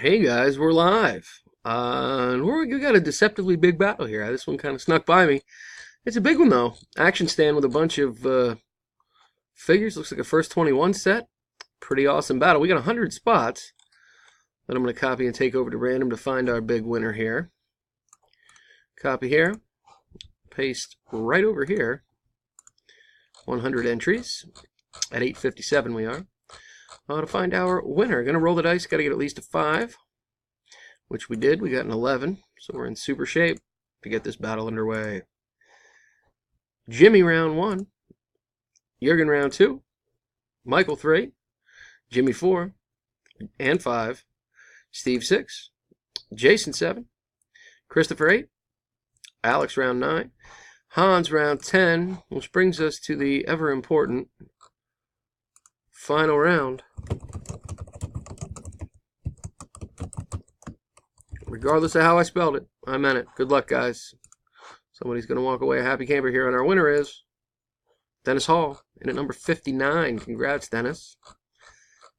Hey guys, we're live. And we got a deceptively big battle here. This one kind of snuck by me. It's a big one though. Action stand with a bunch of figures. Looks like a first 21 set. Pretty awesome battle. We got 100 spots that I'm going to copy and take over to random to find our big winner here. Copy here. Paste right over here. 100 entries. At 857 we are. To find our winner. Going to roll the dice. Got to get at least a 5. Which we did. We got an 11. So we're in super shape to get this battle underway. Jimmy round 1. Jurgen round 2. Michael 3. Jimmy 4. And 5. Steve 6. Jason 7. Christopher 8. Alex round 9. Hans round 10. Which brings us to the ever important final round. Regardless of how I spelled it, I meant it. Good luck, guys. Somebody's going to walk away a happy camper here, and our winner is Dennis Hall in at number 59. Congrats, Dennis.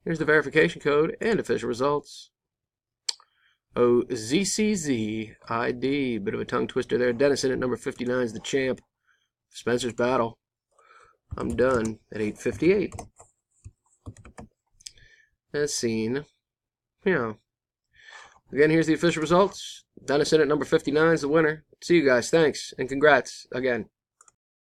Here's the verification code and official results. ZCZ ID. Bit of a tongue twister there. Dennis in at number 59 is the champ. Spencer's battle. I'm done at 8:58. As seen. Yeah. Again, here's the official results. Dennis in at number 59 is the winner. See you guys. Thanks. And congrats again.